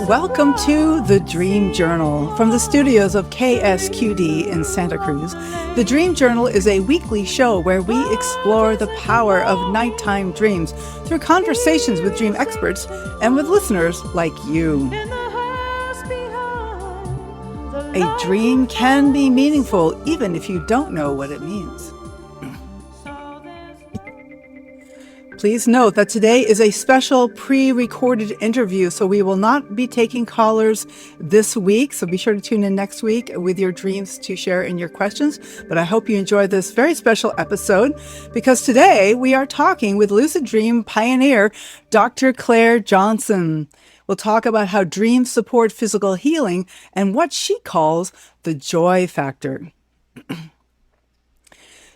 Welcome to The Dream Journal from the studios of KSQD in Santa Cruz. The Dream Journal is a weekly show where we explore the power of nighttime dreams through conversations with dream experts and with listeners like you. A dream can be meaningful even if you don't know what it means. Please note that today is a special pre-recorded interview, so we will not be taking callers this week. So be sure to tune in next week with your dreams to share in your questions. But I hope you enjoy this very special episode because today we are talking with Lucid Dream pioneer, Dr. Clare Johnson. We'll talk about how dreams support physical healing and what she calls the joy factor.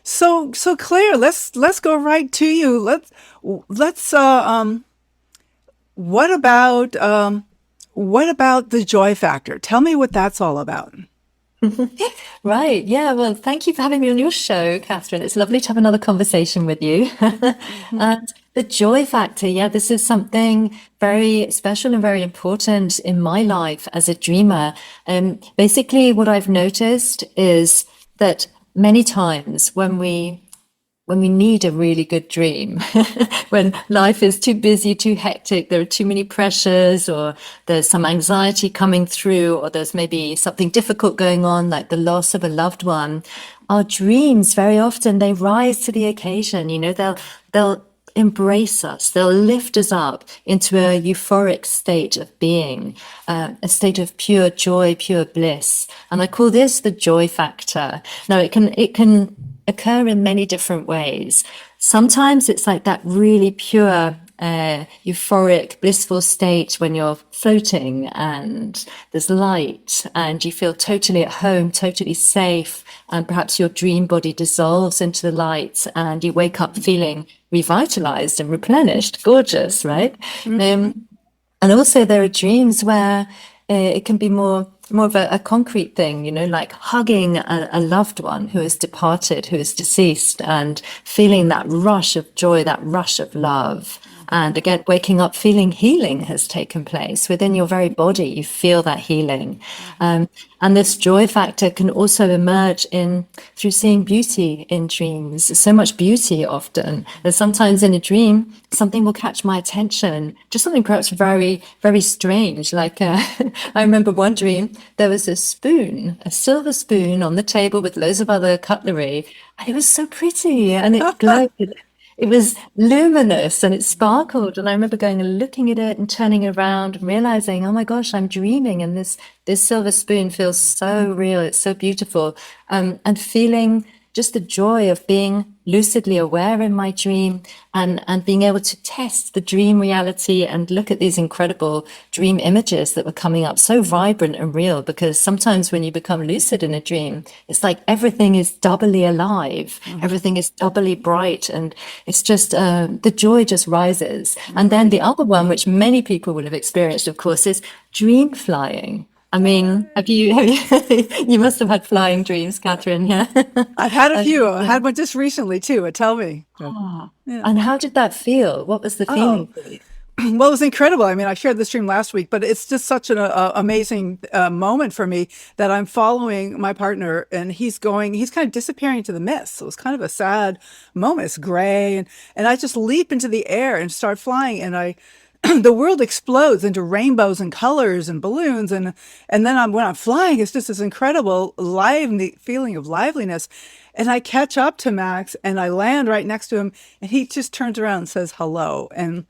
So Clare, let's go right to you. Let's what about the joy factor? Tell me what that's all about. Right. Yeah. Well, thank you for having me on your show, Katherine. It's lovely to have another conversation with you. And the joy factor. Yeah, this is something very special and very important in my life as a dreamer. Basically, what I've noticed is that many times when we need a really good dream, when life is too busy, too hectic, there are too many pressures, or there's some anxiety coming through, or there's maybe something difficult going on, like the loss of a loved one, our dreams very often, they rise to the occasion. You know, they'll embrace us, they'll lift us up into a euphoric state of being, a state of pure joy, pure bliss. And I call this the joy factor. Now, it can occur in many different ways. Sometimes it's like that really pure, euphoric, blissful state when you're floating and there's light and you feel totally at home, totally safe, and perhaps your dream body dissolves into the light and you wake up feeling revitalized and replenished. Gorgeous, right? Mm-hmm. And also there are dreams where it can be more of a concrete thing, you know, like hugging a loved one who has departed, who is deceased, and feeling that rush of joy, that rush of love. And again, waking up feeling healing has taken place within your very body. You feel that healing. And this joy factor can also emerge through seeing beauty in dreams. So much beauty often. And sometimes in a dream, something will catch my attention, just something perhaps very, very strange. Like I remember one dream, there was a spoon, a silver spoon on the table with loads of other cutlery. And it was so pretty and it glowed. It was luminous and it sparkled. And I remember going and looking at it and turning around and realizing, oh my gosh, I'm dreaming. And this silver spoon feels so real. It's so beautiful. And feeling just the joy of being lucidly aware in my dream and being able to test the dream reality and look at these incredible dream images that were coming up, so vibrant and real. Because sometimes when you become lucid in a dream, it's like everything is doubly alive, everything is doubly bright, and it's just the joy just rises. And then the other one, which many people will have experienced, of course, is dream flying. I mean, have you you must have had flying dreams, Katherine, yeah? I've had a few. I had one just recently too. Tell me. Yeah. And how did that feel? What was the feeling for you? Well, it was incredible. I mean, I shared this dream last week, but it's just such an amazing moment for me that I'm following my partner and he's kind of disappearing into the mist. So it was kind of a sad moment. It's gray and I just leap into the air and start flying and the world explodes into rainbows and colors and balloons. And then when I'm flying, it's just this incredible feeling of liveliness. And I catch up to Max and I land right next to him and he just turns around and says hello. And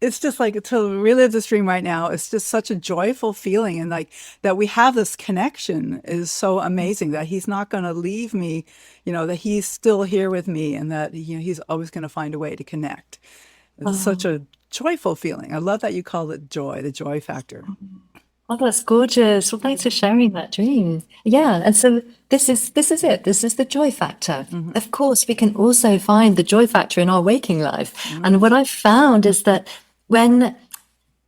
it's just like to relive this dream right now. It's just such a joyful feeling. And like that we have this connection is so amazing that he's not going to leave me, you know, that he's still here with me and that, you know, he's always going to find a way to connect. It's such a joyful feeling. I love that you call it joy, the joy factor. Oh, that's gorgeous. Well, thanks for sharing that dream. Yeah, and so this is it. This is the joy factor. Mm-hmm. Of course, we can also find the joy factor in our waking life. Mm-hmm. And what I've found is that when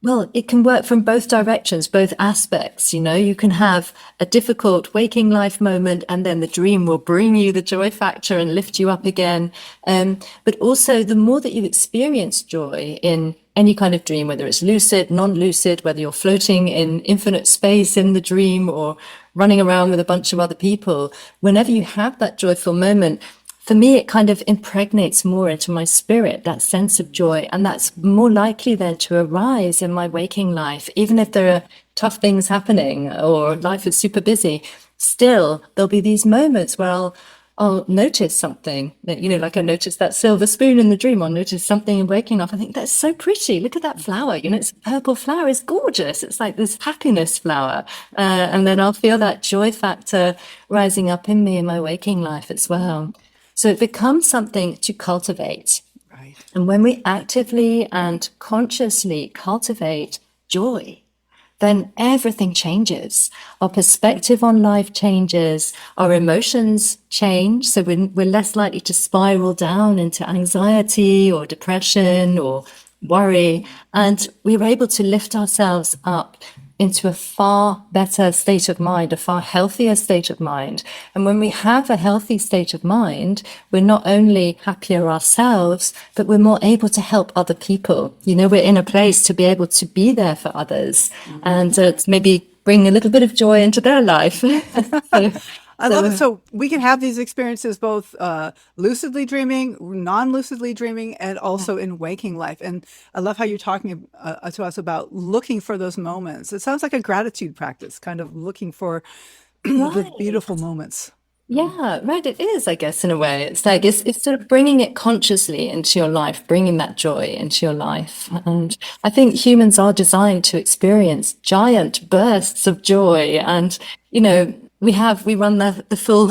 Well, it can work from both directions, both aspects. You can have a difficult waking life moment, and then the dream will bring you the joy factor and lift you up again. But also, the more that you experience joy in any kind of dream, whether it's lucid, non-lucid, whether you're floating in infinite space in the dream or running around with a bunch of other people, whenever you have that joyful moment, for me, it kind of impregnates more into my spirit, that sense of joy. And that's more likely then to arise in my waking life. Even if there are tough things happening or life is super busy, still there'll be these moments where I'll notice something that, like I noticed that silver spoon in the dream. I'll notice something in waking up. I think that's so pretty. Look at that flower. It's a purple flower. It's gorgeous. It's like this happiness flower. And then I'll feel that joy factor rising up in me in my waking life as well. So it becomes something to cultivate. Right. And when we actively and consciously cultivate joy, then everything changes. Our perspective on life changes, our emotions change. So we're less likely to spiral down into anxiety or depression or worry. And we're able to lift ourselves up into a far better state of mind, a far healthier state of mind. And when we have a healthy state of mind, we're not only happier ourselves, but we're more able to help other people. We're in a place to be able to be there for others and maybe bring a little bit of joy into their life. I love it. So we can have these experiences both lucidly dreaming, non-lucidly dreaming, and also in waking life. And I love how you're talking to us about looking for those moments. It sounds like a gratitude practice, kind of looking for the beautiful moments. Yeah, right. It is, I guess, in a way. It's like it's sort of bringing it consciously into your life, bringing that joy into your life. And I think humans are designed to experience giant bursts of joy. And, we run the full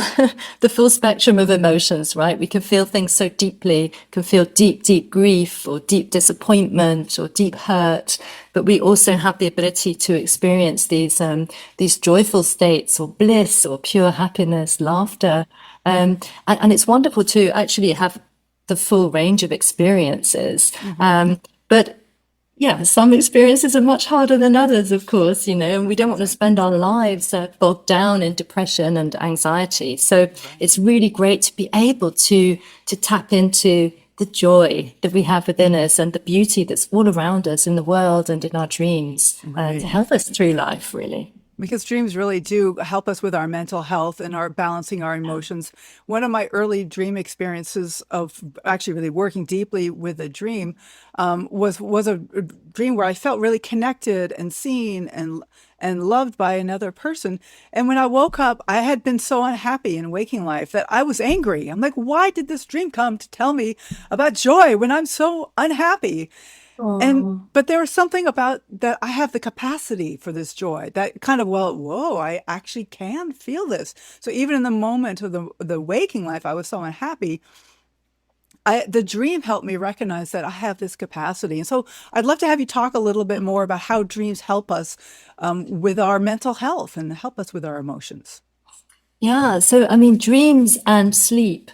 the full spectrum of emotions, right? We can feel things so deeply, can feel deep grief or deep disappointment or deep hurt. But we also have the ability to experience these joyful states or bliss or pure happiness, laughter. And it's wonderful to actually have the full range of experiences. But yeah, some experiences are much harder than others, of course, and we don't want to spend our lives bogged down in depression and anxiety. So it's really great to be able to tap into the joy that we have within us and the beauty that's all around us in the world and in our dreams to help us through life, really. Because dreams really do help us with our mental health and our balancing our emotions. One of my early dream experiences of actually really working deeply with a dream was a dream where I felt really connected and seen and loved by another person. And when I woke up, I had been so unhappy in waking life that I was angry. I'm like, why did this dream come to tell me about joy when I'm so unhappy? But there was something about that I have the capacity for this joy that kind of, whoa, I actually can feel this. So even in the moment of the waking life, I was so unhappy. The dream helped me recognize that I have this capacity. And so I'd love to have you talk a little bit more about how dreams help us with our mental health and help us with our emotions. Yeah. So, I mean, dreams and sleep,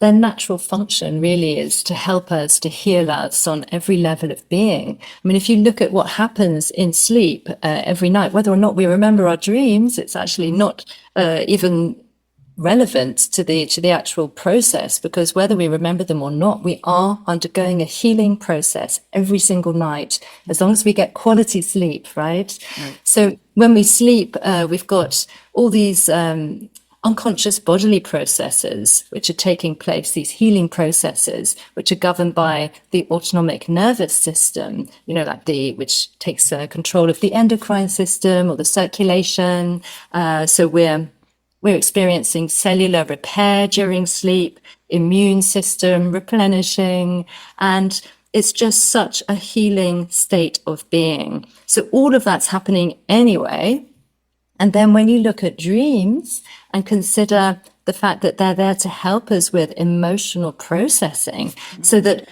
their natural function really is to help us, to heal us on every level of being. I mean, if you look at what happens in sleep every night, whether or not we remember our dreams, it's actually not even relevant to the actual process, because whether we remember them or not, we are undergoing a healing process every single night, as long as we get quality sleep, right? So when we sleep, we've got all these unconscious bodily processes which are taking place, these healing processes which are governed by the autonomic nervous system, like which takes control of the endocrine system or the circulation. So we're experiencing cellular repair during sleep, immune system replenishing, and it's just such a healing state of being. So all of that's happening anyway. And then when you look at dreams and consider the fact that they're there to help us with emotional processing, so that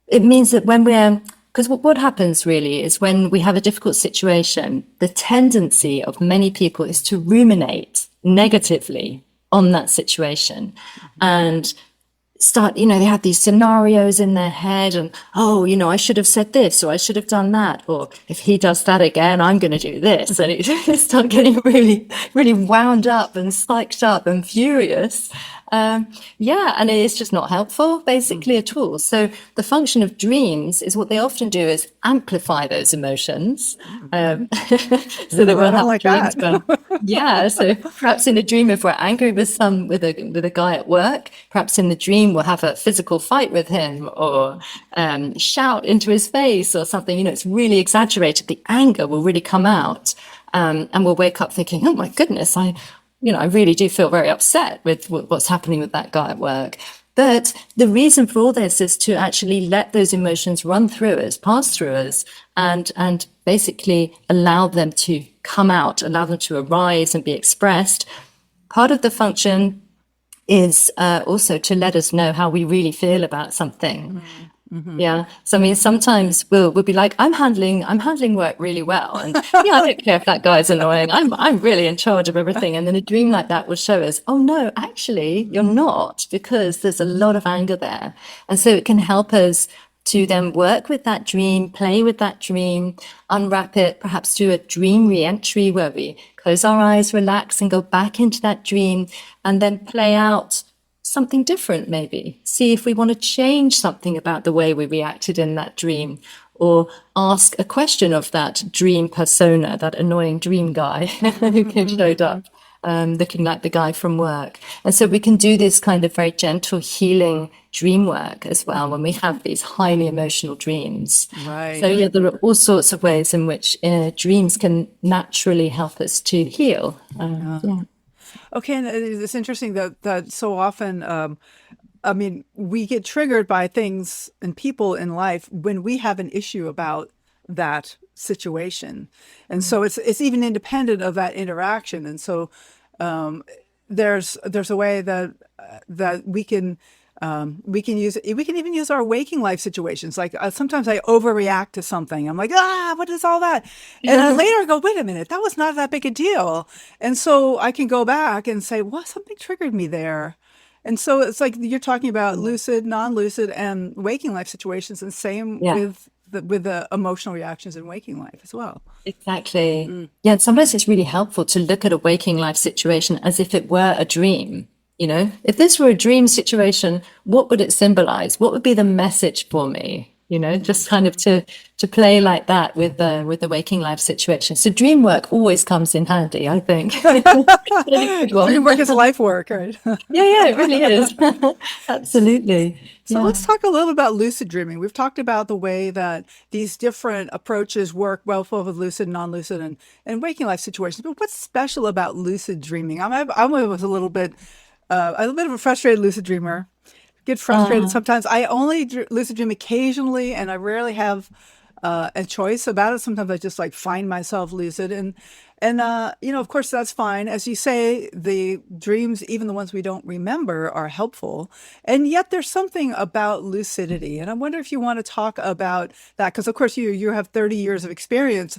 it means that because what happens really is when we have a difficult situation, the tendency of many people is to ruminate negatively on that situation. And start, they have these scenarios in their head and, oh, I should have said this or I should have done that. Or if he does that again, I'm going to do this. And it start getting really, really wound up and psyched up and furious. And it's just not helpful, basically, at all. So the function of dreams is what they often do is amplify those emotions. So that we'll have like dreams. that. So perhaps in a dream, if we're angry with a guy at work, perhaps in the dream we'll have a physical fight with him or shout into his face or something. It's really exaggerated. The anger will really come out, and we'll wake up thinking, "Oh my goodness, I really do feel very upset with what's happening with that guy at work." But the reason for all this is to actually let those emotions run through us, pass through us, and basically allow them to come out, allow them to arise and be expressed. Part of the function is also to let us know how we really feel about something. Mm-hmm. Yeah. So I mean, sometimes we'll be like, I'm handling work really well, and I don't care if that guy's annoying. I'm really in charge of everything. And then a dream like that will show us, oh no, actually you're not, because there's a lot of anger there. And so it can help us to then work with that dream, play with that dream, unwrap it, perhaps do a dream re-entry where we close our eyes, relax, and go back into that dream, and then play out something different, maybe. See if we want to change something about the way we reacted in that dream, or ask a question of that dream persona, that annoying dream guy who showed up, looking like the guy from work. And so we can do this kind of very gentle healing dream work as well when we have these highly emotional dreams. Right. So there are all sorts of ways in which dreams can naturally help us to heal. Okay, and it's interesting that so often, we get triggered by things and people in life when we have an issue about that situation, and so it's even independent of that interaction. And so there's a way that we can even use our waking life situations. Like sometimes I overreact to something. I'm like, what is all that? And then later I go, wait a minute, that was not that big a deal. And so I can go back and say, well, something triggered me there. And so it's like you're talking about lucid, non-lucid, and waking life situations, and same with the emotional reactions in waking life as well. Exactly. Yeah, and sometimes it's really helpful to look at a waking life situation as if it were a dream. If this were a dream situation, what would it symbolize? What would be the message for me? Just kind of to play like that with the waking life situation. So dream work always comes in handy, I think. Dream work is life work, right? Yeah, it really is. Absolutely. So let's talk a little about lucid dreaming. We've talked about the way that these different approaches work well for lucid, non-lucid, and waking life situations. But what's special about lucid dreaming? I was a little bit of a frustrated lucid dreamer. Get frustrated sometimes. I only lucid dream occasionally, and I rarely have a choice about it. Sometimes I just find myself lucid, and of course that's fine. As you say, the dreams, even the ones we don't remember, are helpful. And yet there's something about lucidity, and I wonder if you want to talk about that, because of course you have 30 years of experience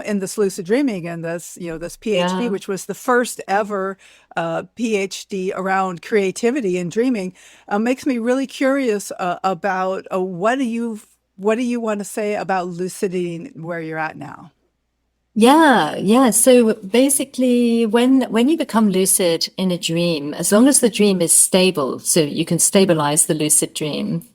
in this lucid dreaming and this PhD, which was the first ever PhD around creativity and dreaming, makes me really curious about what do you want to say about lucidity where you're at now? Yeah. So basically, when you become lucid in a dream, as long as the dream is stable, so you can stabilize the lucid dream,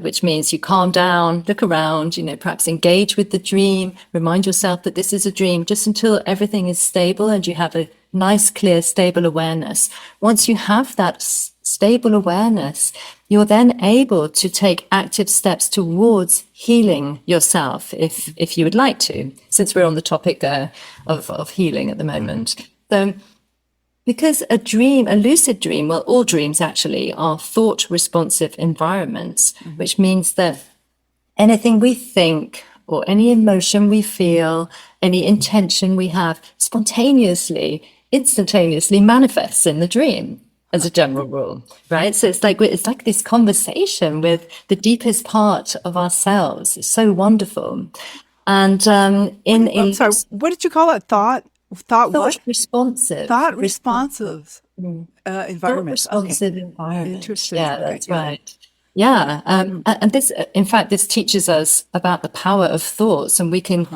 which means you calm down, look around, perhaps engage with the dream, remind yourself that this is a dream, just until everything is stable and you have a nice, clear, stable awareness. Once you have that stable awareness, you're then able to take active steps towards healing yourself, if you would like to, since we're on the topic of healing at the moment. So, because a lucid dream, well, all dreams actually are thought responsive environments, which means that anything we think or any emotion we feel, any intention we have instantaneously manifests in the dream as a general rule, right? So it's like this conversation with the deepest part of ourselves. It's so wonderful. And I'm sorry, what did you call it? Thought thought what? responsive. Thought responsive. Not environment. Okay, responsive environment. interesting. Yeah, Okay, that's yeah. right. Yeah, and this, in fact, this teaches us about the power of thoughts, and we can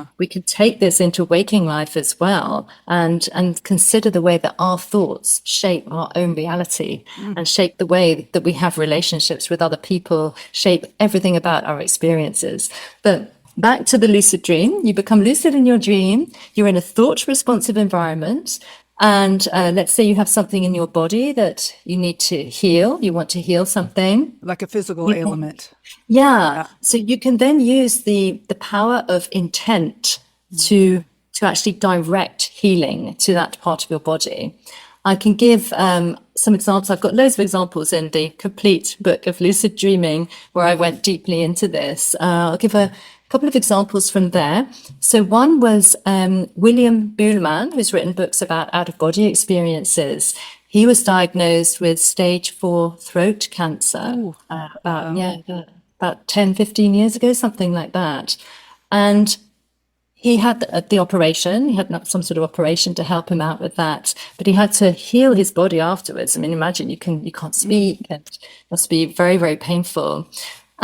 take this into waking life as well, and consider the way that our thoughts shape our own reality and shape the way that we have relationships with other people, shape everything about our experiences. But back to the lucid dream, you become lucid in your dream. You're in a thought responsive environment. And let's say you have something in your body that you need to heal, you want to heal something. Like a physical You can, ailment. yeah. Yeah. So you can then use the power of intent to actually direct healing to that part of your body. I can give some examples. I've got loads of examples in the complete book of Lucid Dreaming where I went deeply into this. I'll give a couple of examples from there. So one was William Buhlman, who's written books about out-of-body experiences. He was diagnosed with stage 4 throat cancer about 10, 15 years ago, something like that. And he had the operation. He had some sort of operation to help him out with that, but he had to heal his body afterwards. I mean, imagine you can't speak, and it must be very, very painful.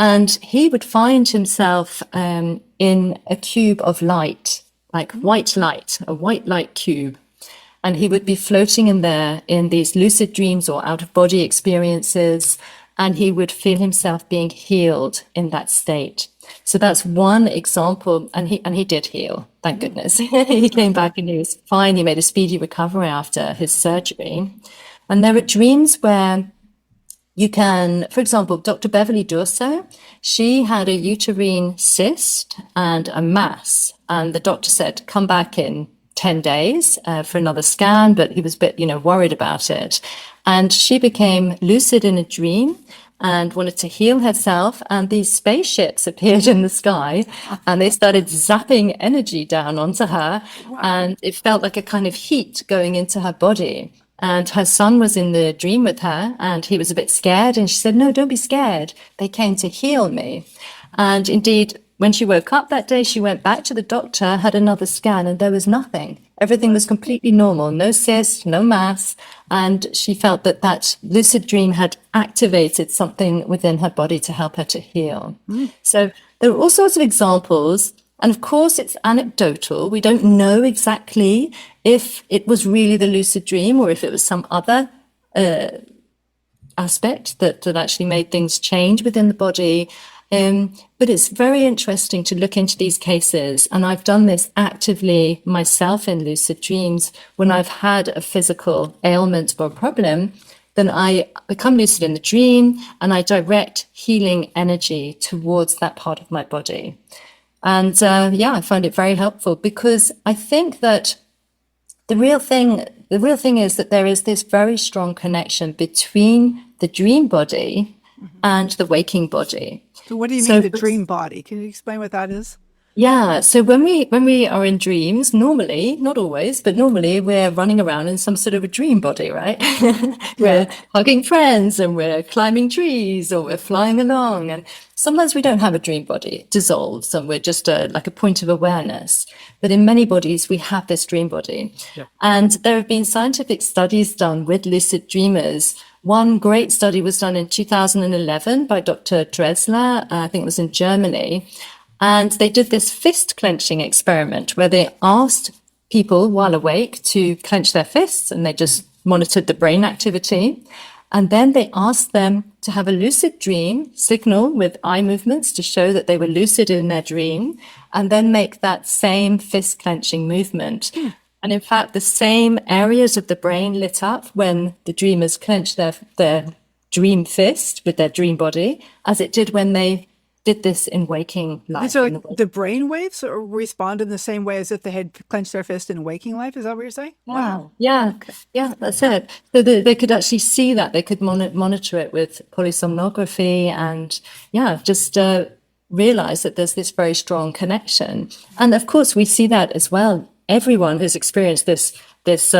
And he would find himself in a cube of light, like white light, a white light cube. And he would be floating in there in these lucid dreams or out of body experiences. And he would feel himself being healed in that state. So that's one example. And he did heal, thank goodness. He came back and he was fine. He made a speedy recovery after his surgery. And there are dreams where you can, for example, Dr. Beverly Durso, she had a uterine cyst and a mass. And the doctor said, come back in 10 days for another scan, but he was a bit, worried about it. And she became lucid in a dream and wanted to heal herself. And these spaceships appeared in the sky and they started zapping energy down onto her. Wow. And it felt like a kind of heat going into her body. And her son was in the dream with her and he was a bit scared. And she said, no, don't be scared. They came to heal me. And indeed, when she woke up that day, she went back to the doctor, had another scan, and there was nothing. Everything was completely normal, no cyst, no mass. And she felt that that lucid dream had activated something within her body to help her to heal. So there are all sorts of examples. And of course, it's anecdotal. We don't know exactly if it was really the lucid dream or if it was some other aspect that actually made things change within the body. But it's very interesting to look into these cases. And I've done this actively myself in lucid dreams. When I've had a physical ailment or problem, then I become lucid in the dream and I direct healing energy towards that part of my body. And I find it very helpful because I think that the real thing is that there is this very strong connection between the dream body and the waking body. So what do you mean the dream body? Can you explain what that is? Yeah. So when we are in dreams, normally, not always, but normally we're running around in some sort of a dream body, right? We're hugging friends and we're climbing trees or we're flying along. And sometimes we don't have a dream body. It dissolves and we're just like a point of awareness. But in many bodies, we have this dream body. Yeah. And there have been scientific studies done with lucid dreamers. One great study was done in 2011 by Dr. Dressler, I think it was in Germany. And they did this fist clenching experiment where they asked people while awake to clench their fists and they just monitored the brain activity. And then they asked them to have a lucid dream signal with eye movements to show that they were lucid in their dream and then make that same fist clenching movement. And in fact, the same areas of the brain lit up when the dreamers clenched their dream fist with their dream body as it did when they did this in waking life. So like the brain waves respond in the same way as if they had clenched their fist in waking life? Is that what you're saying? Wow. Yeah, that's it. So they could actually see that. They could monitor it with polysomnography and just realize that there's this very strong connection. And of course, we see that as well. Everyone has experienced this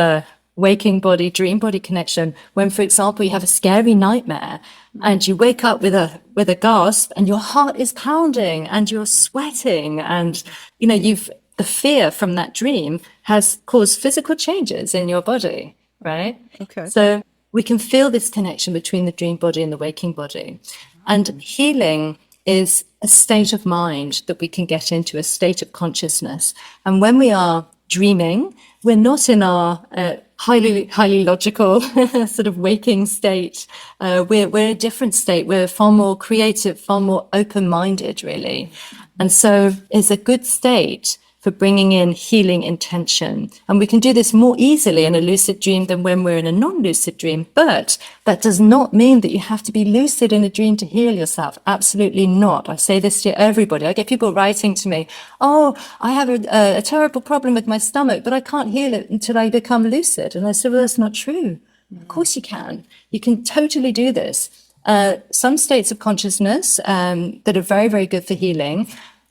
waking body, dream body connection when, for example, you have a scary nightmare and you wake up with a gasp and your heart is pounding and you're sweating and, the fear from that dream has caused physical changes in your body, right? Okay. So we can feel this connection between the dream body and the waking body. And healing is a state of mind that we can get into, a state of consciousness. And when we are dreaming, we're not in our highly logical sort of waking state. We're a different state. We're far more creative, far more open-minded, really. And so it's a good state for bringing in healing intention. And we can do this more easily in a lucid dream than when we're in a non-lucid dream. But that does not mean that you have to be lucid in a dream to heal yourself. Absolutely not. I say this to everybody. I get people writing to me, oh, I have a terrible problem with my stomach, but I can't heal it until I become lucid. And I say, well, that's not true. Of course you can. You can totally do this. Some states of consciousness that are very, very good for healing.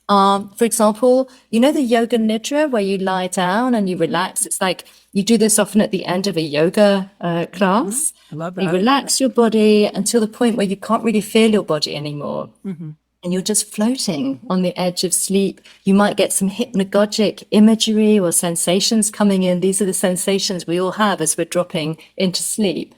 For example, you know the yoga nidra where you lie down and you relax? It's like you do this often at the end of a yoga class. I love that. You relax your body until the point where you can't really feel your body anymore. And you're just floating on the edge of sleep. You might get some hypnagogic imagery or sensations coming in. These are the sensations we all have as we're dropping into sleep.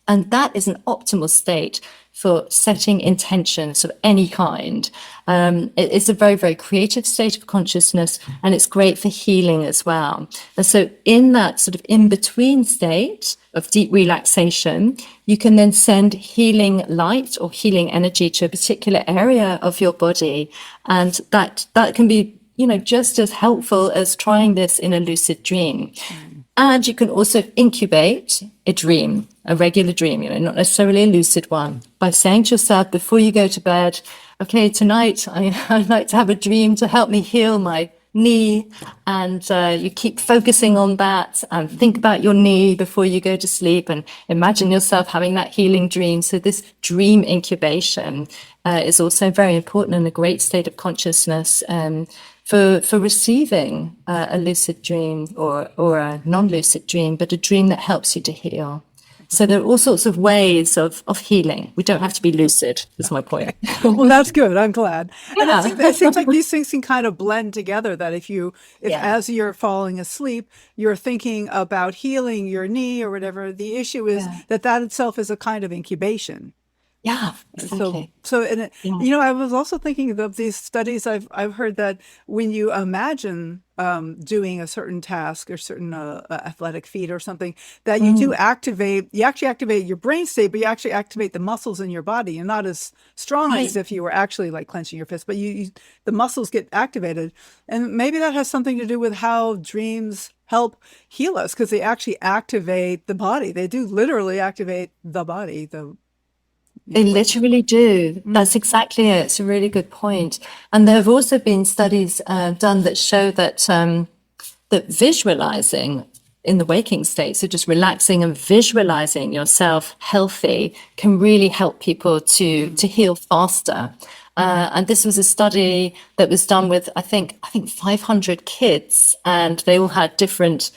And that is an optimal state for setting intentions of any kind. It's a very, very creative state of consciousness, and it's great for healing as well. And so in that sort of in-between state of deep relaxation, you can then send healing light or healing energy to a particular area of your body. And that can be, just as helpful as trying this in a lucid dream. And you can also incubate a dream, a regular dream, not necessarily a lucid one, by saying to yourself before you go to bed, okay, tonight I'd like to have a dream to help me heal my knee. And you keep focusing on that and think about your knee before you go to sleep and imagine yourself having that healing dream. So this dream incubation is also very important and a great state of consciousness for receiving a lucid dream or a non-lucid dream, but a dream that helps you to heal. So there are all sorts of ways of healing. We don't have to be lucid, is my point. Well, that's good. I'm glad. And Yeah. it seems like these things can kind of blend together, that if Yeah. as you're falling asleep, you're thinking about healing your knee or whatever, the issue is that itself is a kind of incubation. Yeah, exactly. I was also thinking of these studies. I've heard that when you imagine doing a certain task or certain athletic feat or something, that you actually activate your brain state, but you actually activate the muscles in your body, and not as strongly as if you were actually like clenching your fist, but the muscles get activated. And maybe that has something to do with how dreams help heal us, because they actually activate the body. They do literally activate the body, They literally do. That's exactly it. It's a really good point. And there have also been studies done that show that that visualizing in the waking state, so just relaxing and visualizing yourself healthy, can really help people to heal faster. And this was a study that was done with I think 500 kids, and they all had different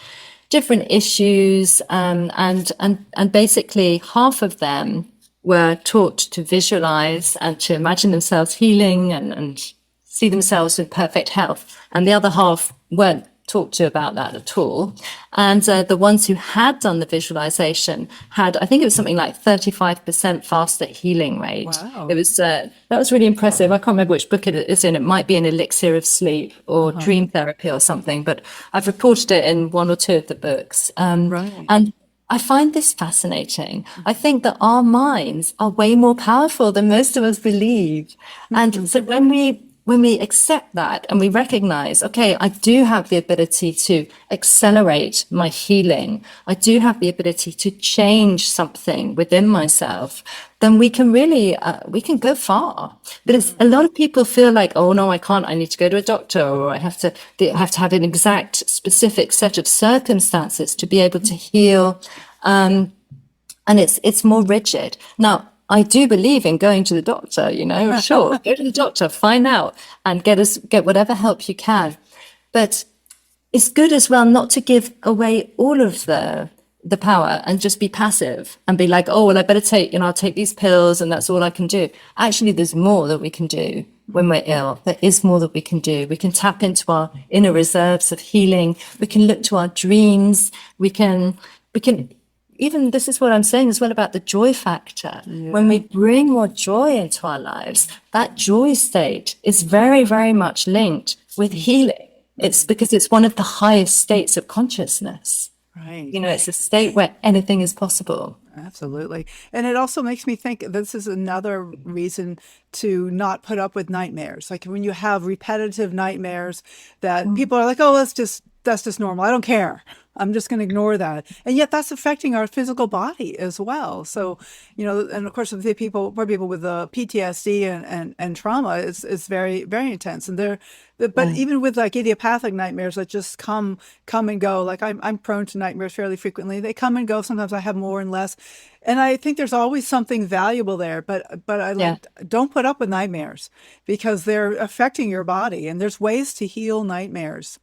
issues, and basically half of them were taught to visualize and to imagine themselves healing and see themselves in perfect health. And the other half weren't talked to about that at all. And the ones who had done the visualization had, I think it was something like 35% faster healing rate. Wow. It was, that was really impressive. I can't remember which book it is in. It might be an Elixir of Sleep or Dream Therapy or something, but I've reported it in one or two of the books. Right. And I find this fascinating. I think that our minds are way more powerful than most of us believe. And so when we accept that and we recognize, okay, I do have the ability to accelerate my healing, I do have the ability to change something within myself, then we can really, we can go far. But a lot of people feel like, oh no, I can't, I need to go to a doctor, or I have to have an exact specific set of circumstances to be able to heal. And it's more rigid. Now, I do believe in going to the doctor, sure, go to the doctor, find out and get whatever help you can. But it's good as well not to give away all of the power and just be passive and be like, oh, well, I better I'll take these pills and that's all I can do. Actually, there's more that we can do when we're ill. There is more that we can do. We can tap into our inner reserves of healing. We can look to our dreams. We can even this is what I'm saying as well about the joy factor. When we bring more joy into our lives, that joy state is very, very much linked with healing. It's because it's one of the highest states of consciousness. Right. You know, it's a state where anything is possible. Absolutely. And it also makes me think this is another reason to not put up with nightmares. Like when you have repetitive nightmares that people are like, oh, that's just normal. I don't care. I'm just going to ignore that. And yet that's affecting our physical body as well. So, and of course, for people with PTSD and trauma, it's very, very intense. And but even with like idiopathic nightmares that just come and go, like I'm prone to nightmares fairly frequently. They come and go. Sometimes I have more and less. And I think there's always something valuable there, but don't put up with nightmares because they're affecting your body, and there's ways to heal nightmares.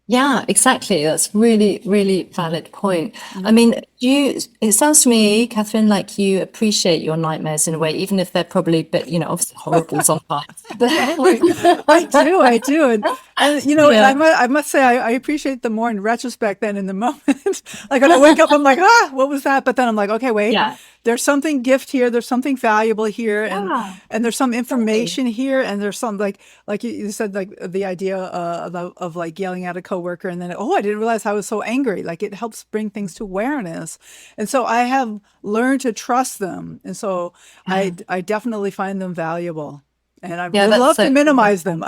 Yeah, exactly. That's really, really valid point. I mean, it sounds to me, Catherine, like you appreciate your nightmares in a way, even if they're probably a bit, obviously horrible sometimes. I do. And Yeah. I must say, I appreciate them more in retrospect than in the moment. Like when I wake up, I'm like, what was that? But then I'm like, okay, wait, Yeah. there's something gift here. There's something valuable here. Yeah. And there's some information here. And there's some, like you said, like the idea of like yelling at a coworker and then, I didn't realize I was so angry. Like it helps bring things to awareness. And so I have learned to trust them. And so I definitely find them valuable. And I would love to minimize them.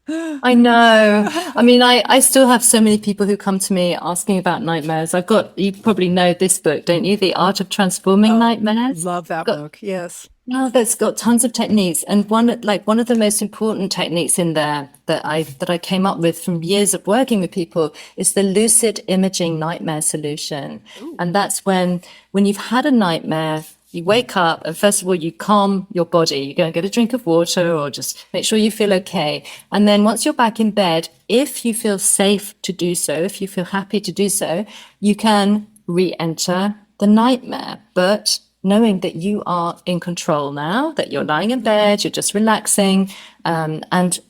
I know. I mean, I still have so many people who come to me asking about nightmares. You probably know this book, don't you? The Art of Transforming Nightmares. Love that book. Yes. No, that's got tons of techniques. And one of the most important techniques in there that I came up with from years of working with people is the lucid imaging nightmare solution. Ooh. And that's when you've had a nightmare, you wake up and first of all, you calm your body. You go and get a drink of water or just make sure you feel okay. And then once you're back in bed, if you feel safe to do so, if you feel happy to do so, you can re-enter the nightmare. But knowing that you are in control now, that you're lying in bed, you're just relaxing, and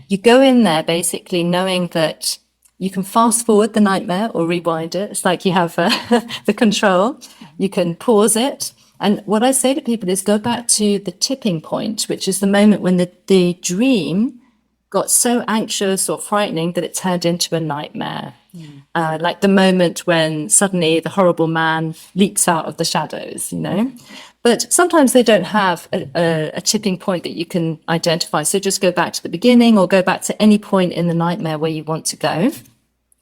you go in there basically knowing that you can fast forward the nightmare or rewind it. It's like you have the control. You can pause it. And what I say to people is go back to the tipping point, which is the moment when the dream got so anxious or frightening that it turned into a nightmare. Like the moment when suddenly the horrible man leaps out of the shadows, But sometimes they don't have a tipping point that you can identify. So just go back to the beginning or go back to any point in the nightmare where you want to go.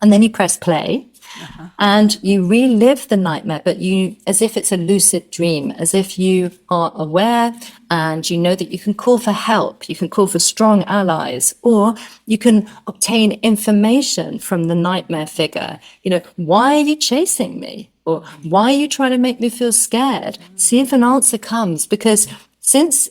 And then you press play. And you relive the nightmare, but as if it's a lucid dream, as if you are aware and you know that you can call for help, you can call for strong allies, or you can obtain information from the nightmare figure. Why are you chasing me? Or why are you trying to make me feel scared? See if an answer comes, because since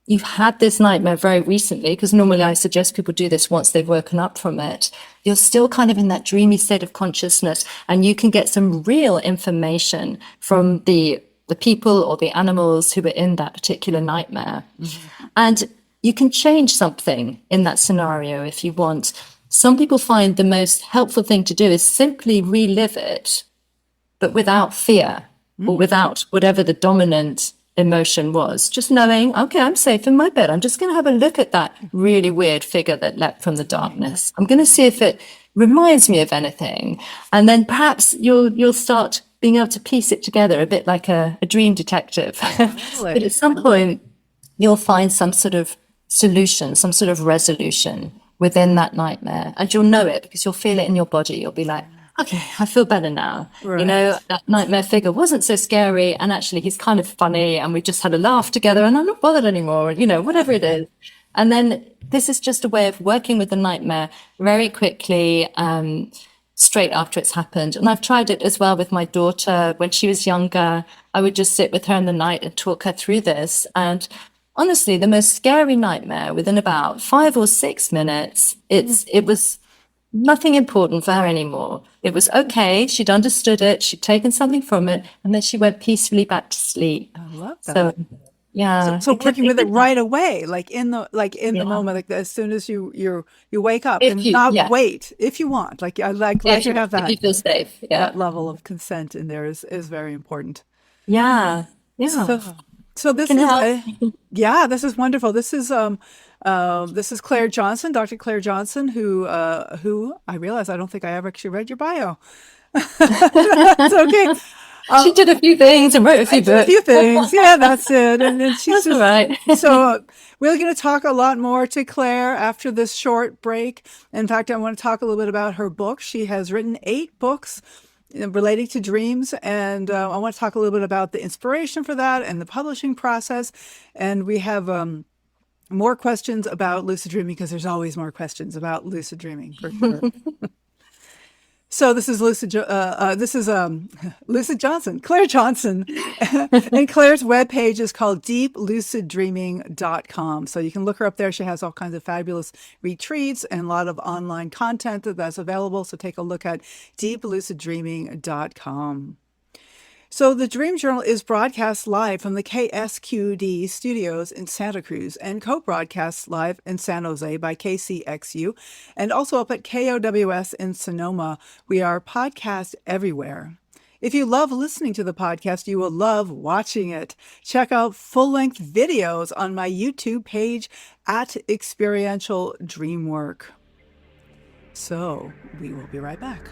you've had this nightmare very recently, because normally I suggest people do this once they've woken up from it, you're still kind of in that dreamy state of consciousness, and you can get some real information from the people or the animals who were in that particular nightmare. And you can change something in that scenario if you want. Some people find the most helpful thing to do is simply relive it, but without fear or without whatever the dominant emotion was, just knowing, okay, I'm safe in my bed. I'm just going to have a look at that really weird figure that leapt from the darkness. I'm going to see if it reminds me of anything. And then perhaps you'll start being able to piece it together a bit like a dream detective. But at some point, you'll find some sort of solution, some sort of resolution within that nightmare. And you'll know it because you'll feel it in your body. You'll be like, okay, I feel better now. Right. That nightmare figure wasn't so scary, and actually he's kind of funny, and we just had a laugh together, and I'm not bothered anymore, whatever it is. And then this is just a way of working with the nightmare very quickly, straight after it's happened. And I've tried it as well with my daughter. When she was younger, I would just sit with her in the night and talk her through this. And honestly, the most scary nightmare, within about 5 or 6 minutes, it was nothing important for her anymore. It was okay. She'd understood it. She'd taken something from it. And then she went peacefully back to sleep. I love that. So, Yeah. So It could, working it with it could, right away, like in the yeah. moment, like as soon as you wake up, If and you, not yeah, wait if you want. Like I like glad you have if you feel safe. that Yeah. level of consent in there is very important. Yeah. Yeah. So so Can help. yeah, this is wonderful. This is Clare Johnson, Dr. Clare Johnson, who I realize I don't think I ever actually read your bio. That's okay. She did a few things and wrote a I few did a few books. things. Yeah, that's it. And then she's That's all just right. so we're going to talk a lot more to Claire after this short break. In fact, I want to talk a little bit about her book. She has written 8 books relating to dreams, and I want to talk a little bit about the inspiration for that and the publishing process. And we have more questions about lucid dreaming because there's always more questions about lucid dreaming for sure. So this is Lucid Johnson, Clare Johnson, and Claire's webpage is called deepluciddreaming.com. So you can look her up there. She has all kinds of fabulous retreats and a lot of online content that's available. So take a look at deepluciddreaming.com. So the Dream Journal is broadcast live from the KSQD studios in Santa Cruz and co-broadcast live in San Jose by KCXU and also up at KOWS in Sonoma. We are podcast everywhere. If you love listening to the podcast, you will love watching it. Check out full-length videos on my YouTube page at Experiential Dreamwork. So we will be right back.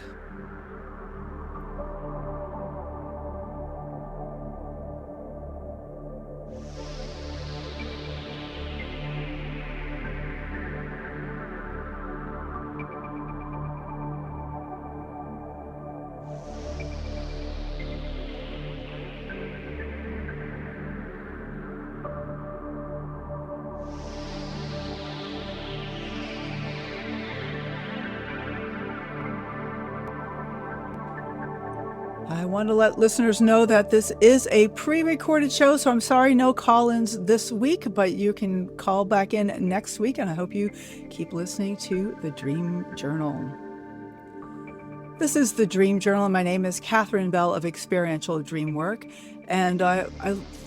I want to let listeners know that this is a pre-recorded show, so I'm sorry no call-ins this week, but you can call back in next week, and I hope you keep listening to the Dream Journal. This is the Dream Journal, and my name is Katherine Bell of Experiential Dreamwork. And I'd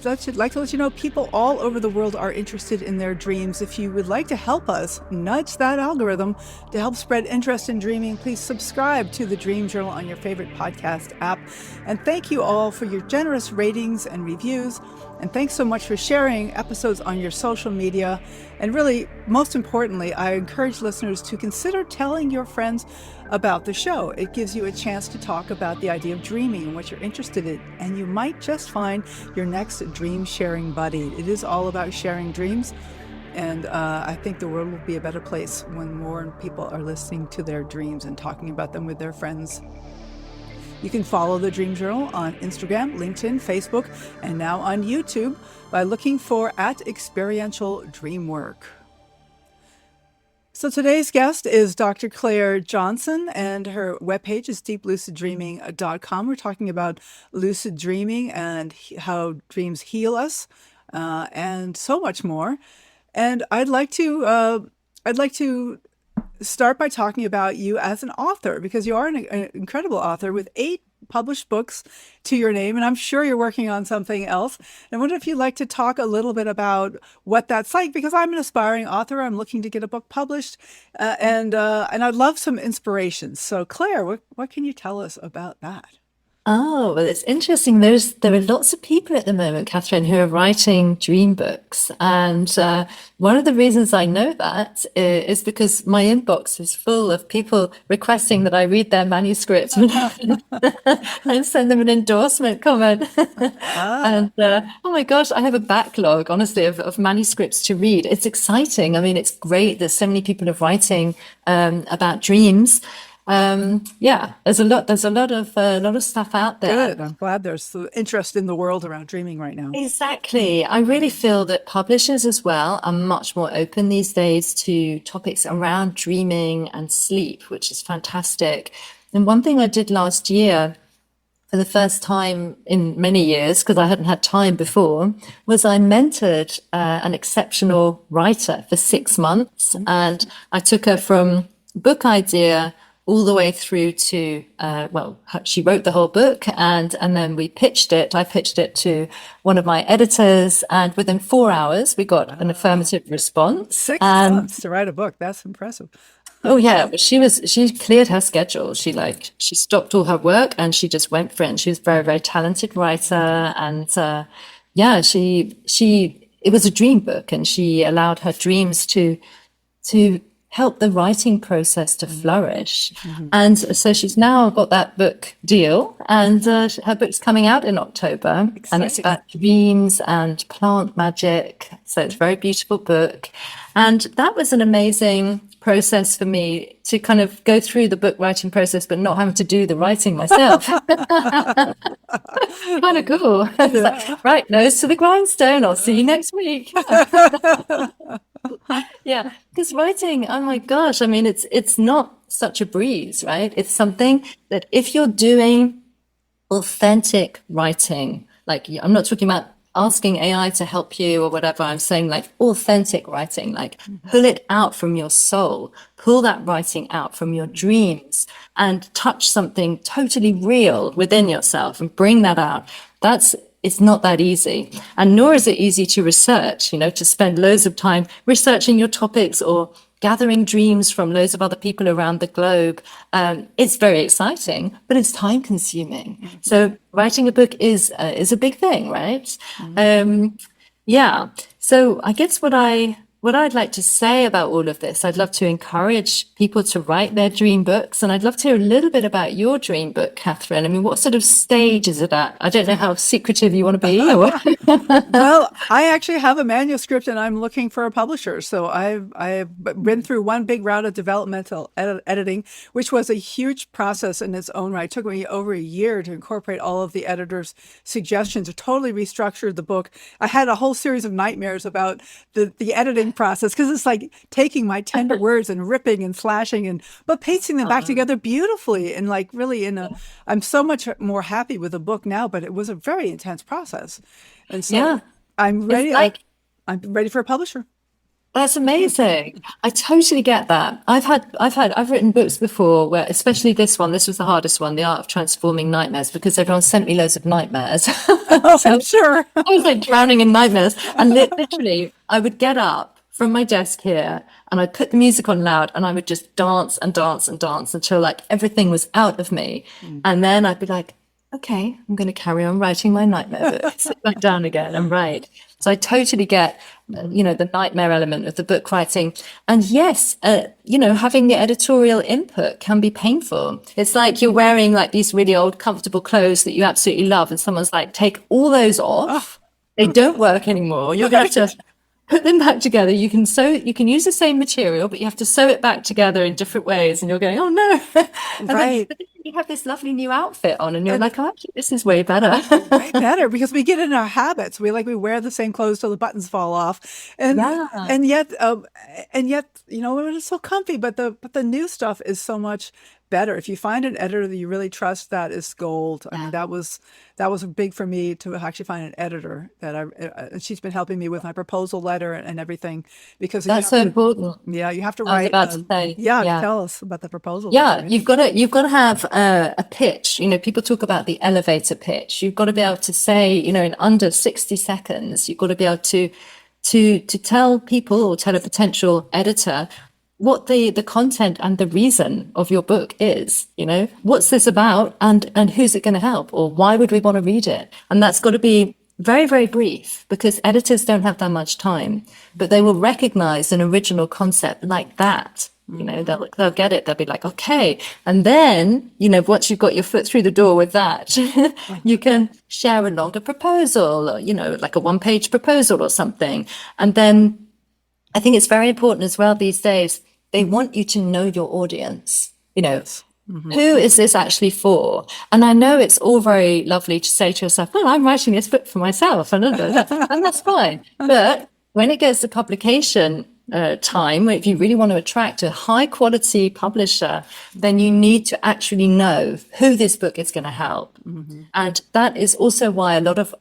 like to let you know people all over the world are interested in their dreams. If you would like to help us nudge that algorithm to help spread interest in dreaming, please subscribe to the Dream Journal on your favorite podcast app. And thank you all for your generous ratings and reviews. And thanks so much for sharing episodes on your social media. And really, most importantly, I encourage listeners to consider telling your friends about the show. It gives you a chance to talk about the idea of dreaming and what you're interested in, and you might just find your next dream sharing buddy. It is all about sharing dreams, and I think the world will be a better place when more people are listening to their dreams and talking about them with their friends. You can follow the Dream Journal on Instagram, LinkedIn, Facebook, and now on YouTube by looking for @Experiential Dreamwork. So today's guest is Dr. Clare Johnson, and her webpage is deepluciddreaming.com. We're talking about lucid dreaming and how dreams heal us, and so much more. And I'd like to start by talking about you as an author, because you are an incredible author with 8 published books to your name, and I'm sure you're working on something else. And I wonder if you'd like to talk a little bit about what that's like, because I'm an aspiring author. I'm looking to get a book published, and I'd love some inspiration. So Claire, what can you tell us about that? Oh, well, it's interesting. There are lots of people at the moment, Catherine, who are writing dream books. And one of the reasons I know that is because my inbox is full of people requesting that I read their manuscripts and send them an endorsement comment. And oh my gosh, I have a backlog, honestly, of manuscripts to read. It's exciting. I mean, it's great. There's so many people writing about dreams. Yeah, there's a lot of stuff out there. Good. I'm glad there's interest in the world around dreaming right now. Exactly. I really feel that publishers as well are much more open these days to topics around dreaming and sleep, which is fantastic. And one thing I did last year, for the first time in many years, because I hadn't had time before, was I mentored an exceptional writer for 6 months. And I took her from book idea all the way through to, she wrote the whole book, and then we pitched it. I pitched it to one of my editors, and within 4 hours, we got an affirmative response. 6 months to write a book. That's impressive. Oh yeah, but she cleared her schedule. She stopped all her work and she just went for it. And she was a very, very talented writer. And it was a dream book, and she allowed her dreams to help the writing process to flourish. And so she's now got that book deal, and her book's coming out in October. Exciting. And it's about dreams and plant magic. So it's a very beautiful book. And that was an amazing process for me to kind of go through the book writing process, but not having to do the writing myself. Kind of cool. Like, right, nose to the grindstone. I'll see you next week. Yeah, because writing, oh my gosh, I mean, it's not such a breeze, right? It's something that if you're doing authentic writing, like I'm not talking about asking AI to help you or whatever. I'm saying like authentic writing, like pull it out from your soul, pull that writing out from your dreams and touch something totally real within yourself and bring that out. It's not that easy. And nor is it easy to research, to spend loads of time researching your topics or gathering dreams from loads of other people around the globe. It's very exciting, but it's time consuming. So writing a book is a big thing, right? Yeah. So I guess what I'd like to say about all of this, I'd love to encourage people to write their dream books. And I'd love to hear a little bit about your dream book, Katherine. I mean, what sort of stage is it at? I don't know how secretive you want to be. Well, I actually have a manuscript and I'm looking for a publisher. So I've been through one big round of developmental editing, which was a huge process in its own right. It took me over a year to incorporate all of the editor's suggestions, to totally restructure the book. I had a whole series of nightmares about the editing process, because it's like taking my tender words and ripping and slashing but pasting them back together beautifully, and like really I'm so much more happy with the book now, but it was a very intense process. And so Yeah. I'm ready. I'm ready for a publisher. That's amazing. I totally get that. I've written books before where, especially this was the hardest one, The Art of Transforming Nightmares, because everyone sent me loads of nightmares. I'm sure. I was like drowning in nightmares. And literally, I would get up from my desk here and I'd put the music on loud and I would just dance and dance and dance until like everything was out of me. And then I'd be like, okay, I'm going to carry on writing my nightmare book, sit back down again and write. So I totally get, the nightmare element of the book writing. And yes, having the editorial input can be painful. It's like you're wearing like these really old, comfortable clothes that you absolutely love. And someone's like, take all those off. They don't work anymore. You're going to have to put them back together. You can use the same material, but you have to sew it back together in different ways. And you're going, oh no. Right. But then you have this lovely new outfit on and you're like, oh, actually, this is way better. Way better, because we get in our habits. We wear the same clothes till the buttons fall off. And yet, it's so comfy, but the new stuff is so much better. If you find an editor that you really trust, that is gold. I mean, that was big for me to actually find an editor and she's been helping me with my proposal letter and everything, because that's so important. Yeah, you have to I was write. about to say, tell us about the proposal. Yeah, you've got to have a pitch. People talk about the elevator pitch. You've got to be able to say, in under 60 seconds, you've got to be able to tell people or tell a potential editor what the content and the reason of your book is. What's this about, and who's it going to help, or why would we want to read it? And that's got to be very, very brief, because editors don't have that much time, but they will recognize an original concept like that. They'll get it. They'll be like, okay. And then, once you've got your foot through the door with that, you can share a longer proposal, or, like a one-page proposal or something. And then I think it's very important as well these days. They want you to know your audience, Who is this actually for? And I know it's all very lovely to say to yourself, well, I'm writing this book for myself, and that's fine. But when it gets to publication time, if you really want to attract a high quality publisher, then you need to actually know who this book is going to help. And that is also why a lot of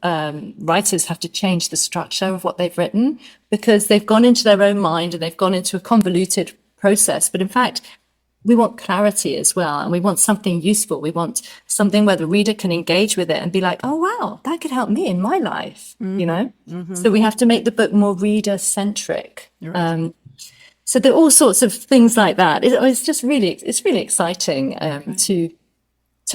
writers have to change the structure of what they've written, because they've gone into their own mind and they've gone into a convoluted process. But in fact, we want clarity as well, and we want something useful. We want something where the reader can engage with it and be like, oh wow, that could help me in my life, you know. So we have to make the book more reader centric. Right. So there are all sorts of things like that. It's just really, it's really exciting to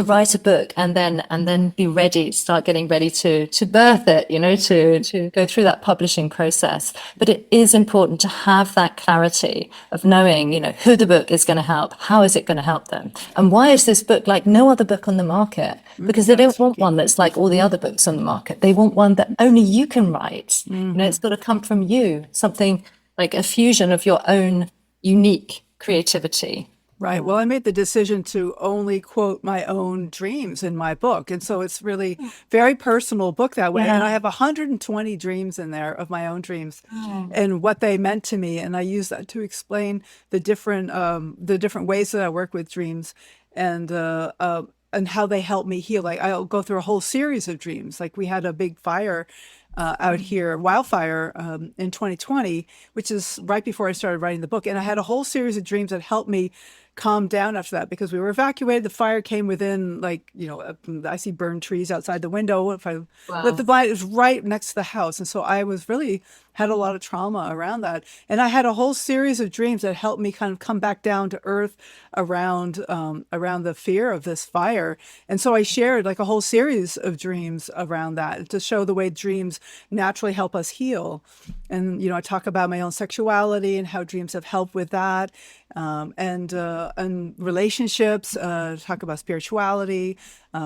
write a book and then be ready, start getting ready to birth it, you know, to go through that publishing process. But it is important to have that clarity of knowing, you know, who the book is going to help, how is it going to help them, and why is this book like no other book on the market? Because they don't want one that's like all the other books on the market. They want one that only you can write. You know, it's got to come from you, something like a fusion of your own unique creativity. Right. Well, I made the decision to only quote my own dreams in my book. And so it's really very personal book that way. And I have 120 dreams in there of my own dreams and what they meant to me. And I use that to explain the different ways that I work with dreams and how they help me heal. Like I'll go through a whole series of dreams. Like we had a big fire out here, wildfire in 2020, which is right before I started writing the book. And I had a whole series of dreams that helped me calm down after that because we were evacuated. The fire came within, like, you know, I see burned trees outside the window. If I lit the blind, it was right next to the house. And so I was really had a lot of trauma around that. And I had a whole series of dreams that helped me kind of come back down to earth around the fear of this fire. And so I shared like a whole series of dreams around that to show the way dreams naturally help us heal. And, you know, I talk about my own sexuality and how dreams have helped with that. And relationships, talk about spirituality,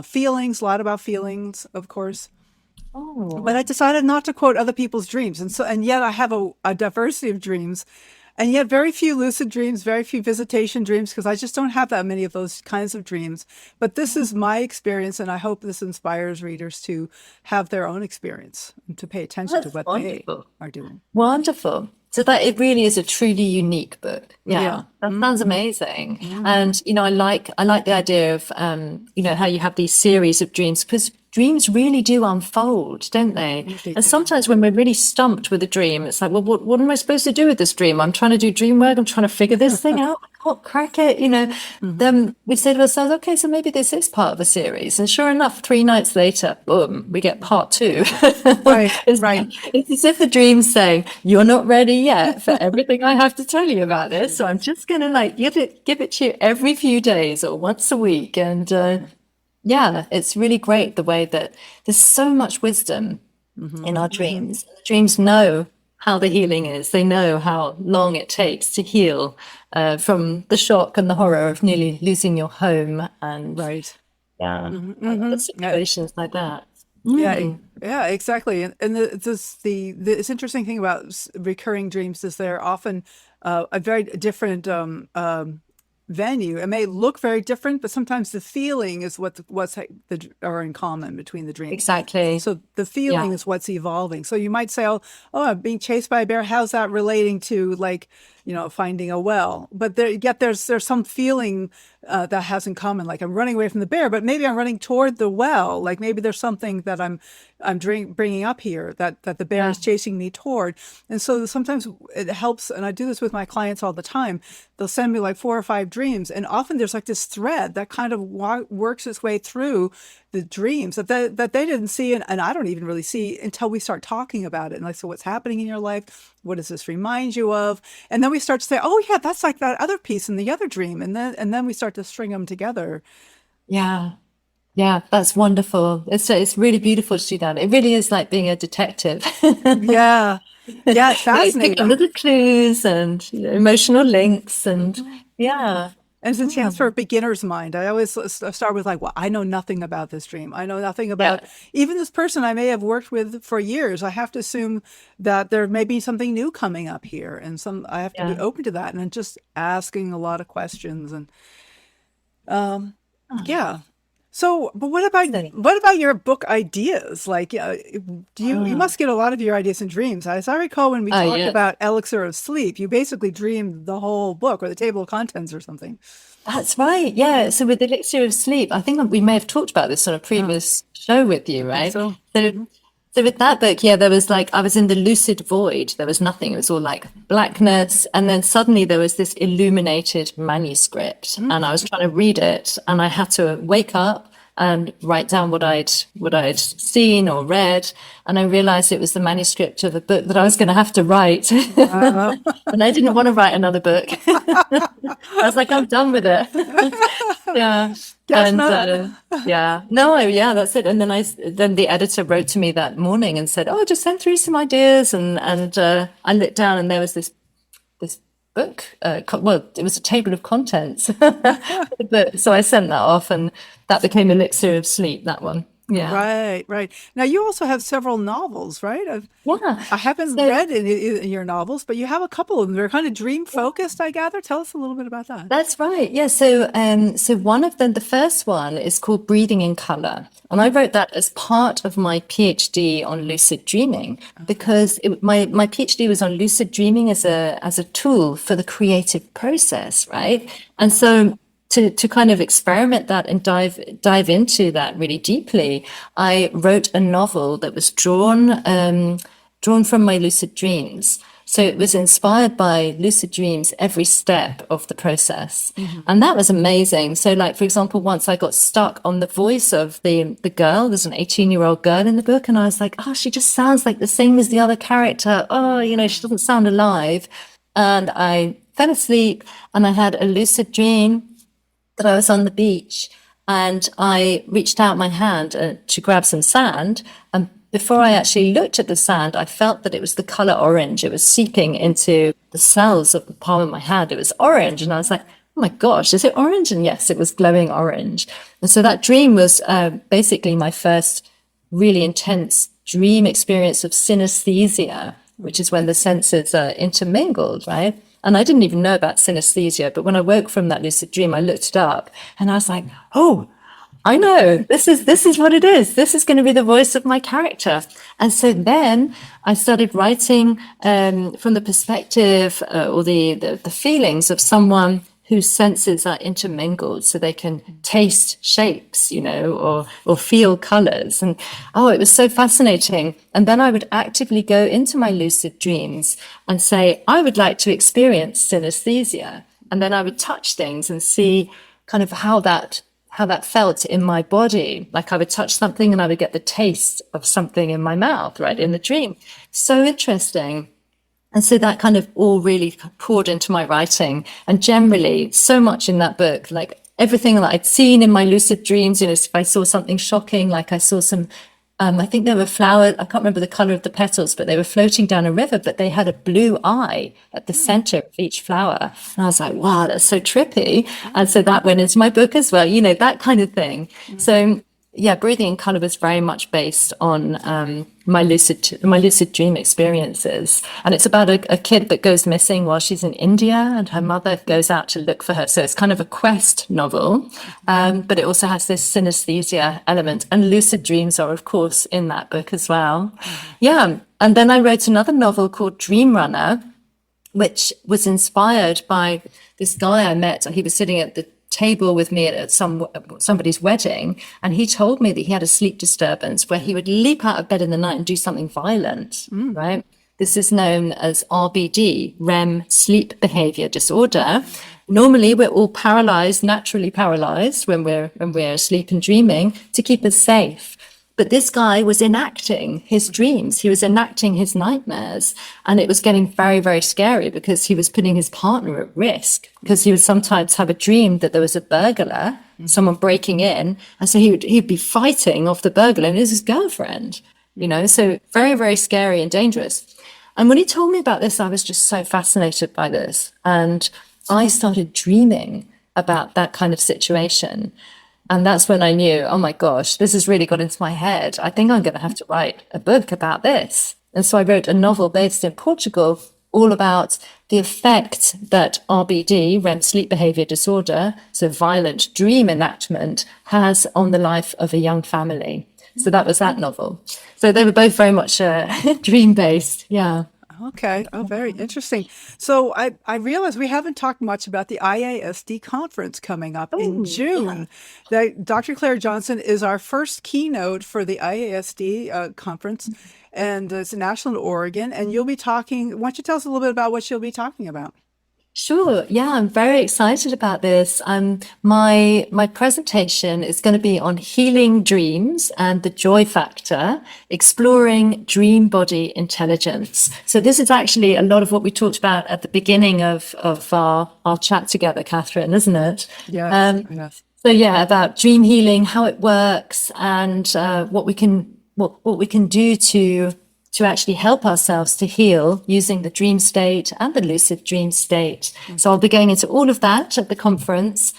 feelings, a lot about feelings, of course. Oh. But I decided not to quote other people's dreams. And yet I have a diversity of dreams, and yet very few lucid dreams, very few visitation dreams, because I just don't have that many of those kinds of dreams. But this is my experience, and I hope this inspires readers to have their own experience and to pay attention to That's what wonderful. they are doing. Wonderful. So that it really is a truly unique book. Yeah, Yeah. that sounds amazing. And you know, I like the idea of you know, how you have these series of dreams because dreams really do unfold, don't they? They And do. sometimes when we're really stumped with a dream, it's like, well, what am I supposed to do with this dream? I'm trying to do dream work. I'm trying to figure this thing out. I can't crack it, you know. Then we say to ourselves, okay, so maybe this is part of a series. And sure enough, 3 nights later, boom, we get part 2. Right, It's, right. it's as if the dream's saying, you're not ready yet for everything I have to tell you about this. So I'm just going to like give it to you every few days or once a week. And yeah, it's really great the way that there's so much wisdom in our dreams. Dreams know how the healing is. They know how long it takes to heal from the shock and the horror of nearly losing your home and Right. yeah, other situations like that. Yeah, yeah, exactly. And this interesting thing about recurring dreams is they're often a very different venue. It may look very different, but sometimes the feeling is what's are in common between the dreams. Exactly. So the feeling Yeah. is what's evolving. So you might say, oh, I'm being chased by a bear. How's that relating to, like, you know, finding a well? But there's some feeling that has in common. Like I'm running away from the bear, but maybe I'm running toward the well. Like maybe there's something that I'm bringing up here that the bear is chasing me toward. And so sometimes it helps. And I do this with my clients all the time. They'll send me like 4 or 5 dreams, and often there's like this thread that kind of works its way through the dreams that they didn't see, and I don't even really see until we start talking about it. And like, so what's happening in your life? What does this remind you of? And then we start to say, oh yeah, that's like that other piece in the other dream, and then we start to string them together. Yeah. Yeah, that's wonderful. It's really beautiful to do that. It really is like being a detective. Yeah, yeah, it's Pick up fascinating. little clues and you know, emotional links and yeah. And it's a chance for a beginner's mind. I always start with like, well, I know nothing about this dream. I know nothing about even this person I may have worked with for years. I have to assume that there may be something new coming up here, and I have to be open to that. And I'm just asking a lot of questions, and yeah. So, but what about your book ideas? Like, you must get a lot of your ideas in dreams. As I recall, when we talked Yes. about Elixir of Sleep, you basically dreamed the whole book or the table of contents or something. That's right. Yeah. So with Elixir of Sleep, I think we may have talked about this on a previous show with you, right? So, So So with that book, yeah, there was like, I was in the lucid void. There was nothing. It was all like blackness. And then suddenly there was this illuminated manuscript and I was trying to read it and I had to wake up and write down what I'd seen or read. And I realized it was the manuscript of a book that I was going to have to write. And I didn't want to write another book. I was like, I'm done with it. Yeah. Guess And not. yeah, no, yeah, that's it. And then the editor wrote to me that morning and said, "Oh, just send through some ideas." And I looked down and there was this book. Well, it was a table of contents. But so I sent that off, and that became Elixir of Sleep. That one, yeah, Right, right. Now you also have several novels, right? yeah. I haven't So read in your novels, but you have a couple of them. They're kind of dream focused, I gather. Tell us a little bit about that. that's right. Yeah. So one of them, the first one is called Breathing in Color. And I wrote that as part of my PhD on lucid dreaming because my PhD was on lucid dreaming as a tool for the creative process, right? And so to kind of experiment that and dive into that really deeply, I wrote a novel that was drawn from my lucid dreams. So it was inspired by lucid dreams every step of the process. And that was amazing. So like, for example, once I got stuck on the voice of the girl, there's an 18-year-old girl in the book. And I was like, oh, she just sounds like the same as the other character. Oh, she doesn't sound alive. And I fell asleep and I had a lucid dream that I was on the beach and I reached out my hand to grab some sand. And before I actually looked at the sand, I felt that it was the color orange. It was seeping into the cells of the palm of my hand. It was orange. And I was like, oh my gosh, is it orange? And yes, it was glowing orange. And so that dream was basically my first really intense dream experience of synesthesia, which is when the senses are intermingled, right? And I didn't even know about synesthesia, but when I woke from that lucid dream, I looked it up and I was like, oh, I know this is what it is. This is going to be the voice of my character. And so then I started writing from the perspective or the feelings of someone whose senses are intermingled so they can taste shapes, or feel colors. And it was so fascinating. And then I would actively go into my lucid dreams and say, I would like to experience synesthesia. And then I would touch things and see kind of how that felt in my body. Like I would touch something and I would get the taste of something in my mouth, right, in the dream. So interesting. And so that kind of all really poured into my writing. And generally, so much in that book, like everything that I'd seen in my lucid dreams, if I saw something shocking, like I saw some, I think there were flowers, I can't remember the color of the petals, but they were floating down a river, but they had a blue eye at the center of each flower. And I was like, wow, that's so trippy. And so that went into my book as well, that kind of thing. So yeah, Breathing in Color was very much based on my lucid dream experiences, and it's about a kid that goes missing while she's in India, and her mother goes out to look for her. So it's kind of a quest novel, but it also has this synesthesia element, and lucid dreams are, of course, in that book as well. Yeah, and then I wrote another novel called Dream Runner, which was inspired by this guy I met. He was sitting at the table with me at somebody's wedding, and he told me that he had a sleep disturbance where he would leap out of bed in the night and do something violent, right? This is known as RBD, REM sleep behavior disorder. Normally, we're all naturally paralyzed when we're asleep and dreaming to keep us safe. But this guy was enacting his dreams. He was enacting his nightmares. And it was getting very, very scary because he was putting his partner at risk, because he would sometimes have a dream that there was a burglar, someone breaking in. And so he'd be fighting off the burglar, and it was his girlfriend, so very, very scary and dangerous. And when he told me about this, I was just so fascinated by this. And I started dreaming about that kind of situation. And that's when I knew, oh my gosh, this has really got into my head. I think I'm going to have to write a book about this. And so I wrote a novel based in Portugal all about the effect that RBD, REM sleep behavior disorder, so violent dream enactment, has on the life of a young family. So that was that novel. So they were both very much dream based. Yeah. Okay. Oh, very interesting. So I realize we haven't talked much about the IASD conference coming up in Oh, yeah. June. Dr. Clare Johnson is our first keynote for the IASD conference, and it's national in Oregon. And you'll be talking. Why don't you tell us a little bit about what you'll be talking about? Sure. Yeah, I'm very excited about this. My presentation is going to be on healing dreams and the joy factor, exploring dream body intelligence. So this is actually a lot of what we talked about at the beginning of our chat together, Catherine, isn't it? Yes. Yes. So yeah, about dream healing, how it works, and what we can do to actually help ourselves to heal using the dream state and the lucid dream state. So I'll be going into all of that at the conference.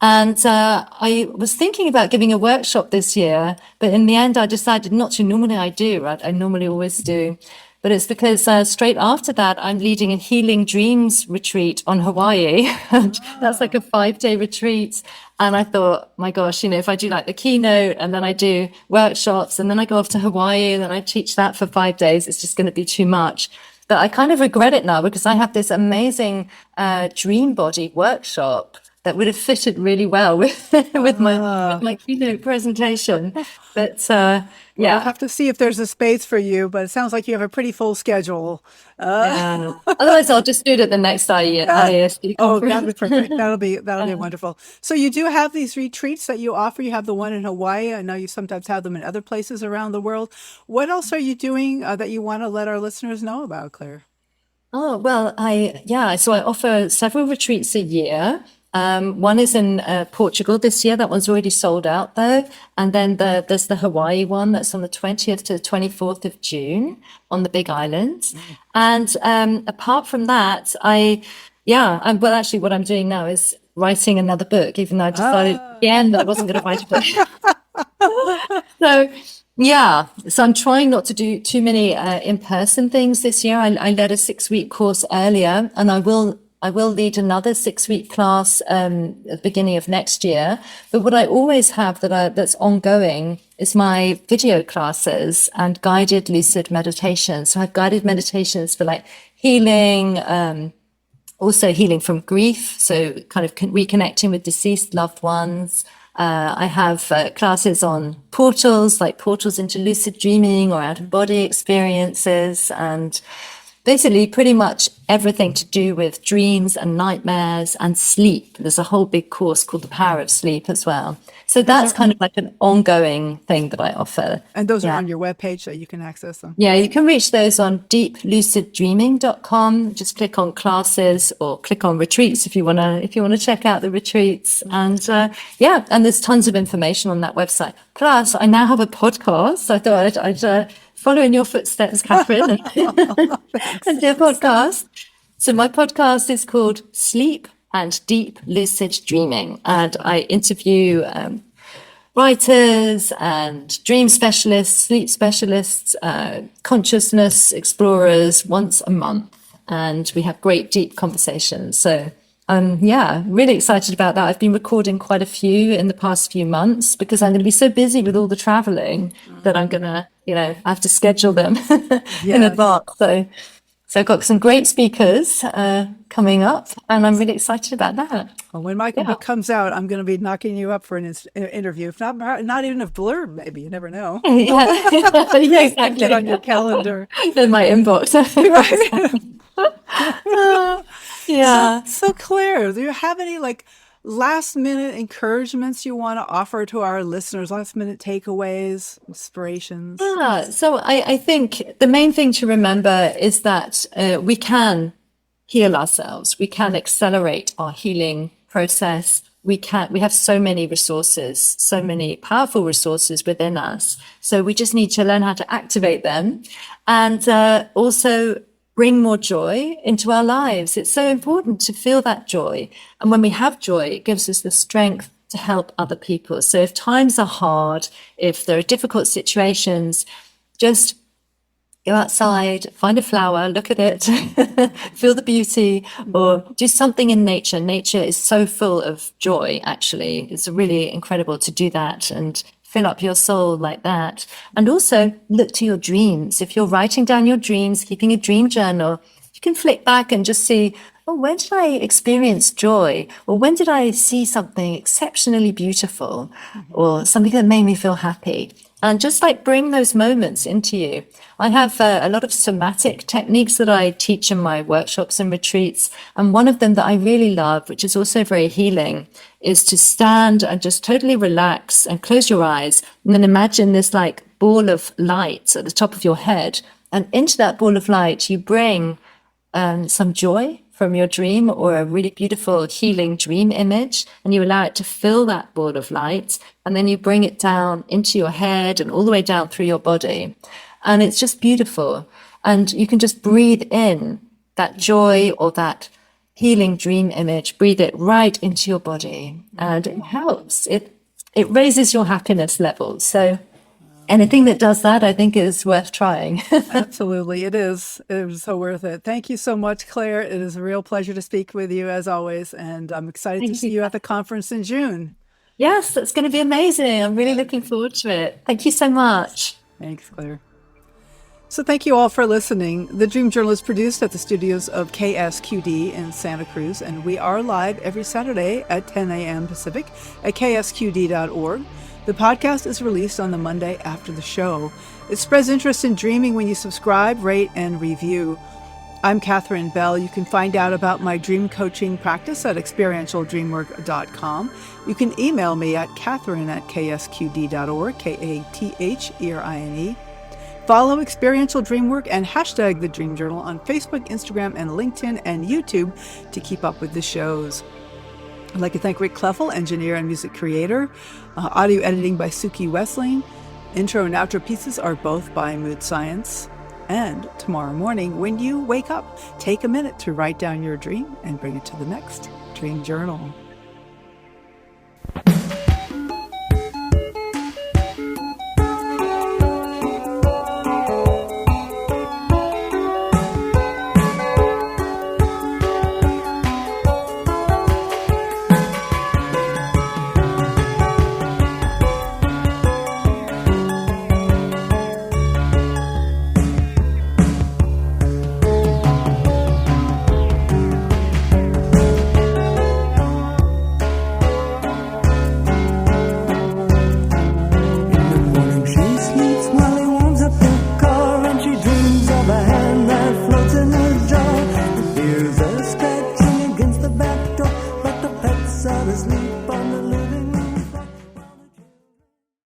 And I was thinking about giving a workshop this year, but in the end, I decided not to. Normally I do, right? I normally always do. But it's because straight after that, I'm leading a healing dreams retreat on Hawaii. And that's like a 5-day retreat. And I thought, my gosh, if I do like the keynote and then I do workshops and then I go off to Hawaii and then I teach that for 5 days, it's just going to be too much. But I kind of regret it now because I have this amazing dream body workshop that would have fitted really well with my keynote presentation. But I'll have to see if there's a space for you, but it sounds like you have a pretty full schedule. Yeah. Otherwise, I'll just do it at the next IASD Oh, conference. that'll be perfect. That'll be wonderful. So you do have these retreats that you offer. You have the one in Hawaii. I know you sometimes have them in other places around the world. What else are you doing that you want to let our listeners know about, Claire? Oh, well, so I offer several retreats a year. One is in Portugal this year. That one's already sold out though. And then there's the Hawaii one that's on the 20th to the 24th of June on the Big Island. And apart from that, actually what I'm doing now is writing another book, even though I decided again that I wasn't going to write a book. So so I'm trying not to do too many in-person things this year. I led a 6-week course earlier, and I will lead another 6-week class at the beginning of next year. But what I always have that's ongoing is my video classes and guided lucid meditations. So I have guided meditations for like healing, also healing from grief. So kind of reconnecting with deceased loved ones. I have classes on portals, like portals into lucid dreaming or out of body experiences, and basically pretty much everything to do with dreams and nightmares and sleep. There's a whole big course called The Power of Sleep as well. So that's kind of like an ongoing thing that I offer. And those are on your webpage so you can access them. Yeah, you can reach those on deepluciddreaming.com. Just click on classes or click on retreats if you want to check out the retreats. And and there's tons of information on that website. Plus, I now have a podcast. So I thought I'd follow in your footsteps, Catherine, and do a podcast. So my podcast is called Sleep and Deep Lucid Dreaming, and I interview writers and dream specialists, sleep specialists, consciousness explorers once a month, and we have great deep conversations. So really excited about that. I've been recording quite a few in the past few months because I'm going to be so busy with all the traveling that I'm going to, I have to schedule them in advance. So I've got some great speakers coming up, and I'm really excited about that. Well, when my book comes out, I'm going to be knocking you up for an interview. If not even a blurb, maybe. You never know. Yeah, exactly. Get on your calendar. In my inbox. Right. So Claire, do you have any last minute encouragements you want to offer to our listeners? Last minute takeaways, inspirations? So I think the main thing to remember is that we can heal ourselves. We can accelerate our healing process. We have so many resources, so many powerful resources within us. So we just need to learn how to activate them and also bring more joy into our lives. It's so important to feel that joy. And when we have joy, it gives us the strength to help other people. So if times are hard, if there are difficult situations, just go outside, find a flower, look at it, feel the beauty, or do something in nature. Nature is so full of joy, actually. It's really incredible to do that and fill up your soul like that. And also look to your dreams. If you're writing down your dreams, keeping a dream journal, you can flick back and just see, oh, when did I experience joy? Or when did I see something exceptionally beautiful or something that made me feel happy? And just like bring those moments into you. I have a lot of somatic techniques that I teach in my workshops and retreats. And one of them that I really love, which is also very healing, is to stand and just totally relax and close your eyes. And then imagine this like ball of light at the top of your head. And into that ball of light, you bring some joy from your dream or a really beautiful healing dream image, and you allow it to fill that ball of light, and then you bring it down into your head and all the way down through your body. And it's just beautiful. And you can just breathe in that joy or that healing dream image, breathe it right into your body, and it helps. It raises your happiness levels. So anything that does that, I think, is worth trying. Absolutely. It is. It was so worth it. Thank you so much, Claire. It is a real pleasure to speak with you as always. And I'm excited to see you at the conference in June. Yes, that's going to be amazing. I'm really looking forward to it. Thank you so much. Thanks, Claire. So thank you all for listening. The Dream Journal is produced at the studios of KSQD in Santa Cruz, and we are live every Saturday at 10 a.m. Pacific at ksqd.org. The podcast is released on the Monday after the show. It spreads interest in dreaming when you subscribe, rate, and review. I'm Katherine Bell. You can find out about my dream coaching practice at experientialdreamwork.com. You can email me at katherine@ksqd.org, Katherine. Follow Experiential Dreamwork and hashtag The Dream Journal on Facebook, Instagram, and LinkedIn and YouTube to keep up with the shows. I'd like to thank Rick Kleffel, engineer and music creator. Audio editing by Suki Wessling. Intro and outro pieces are both by Mood Science. And tomorrow morning, when you wake up, take a minute to write down your dream and bring it to the next Dream Journal.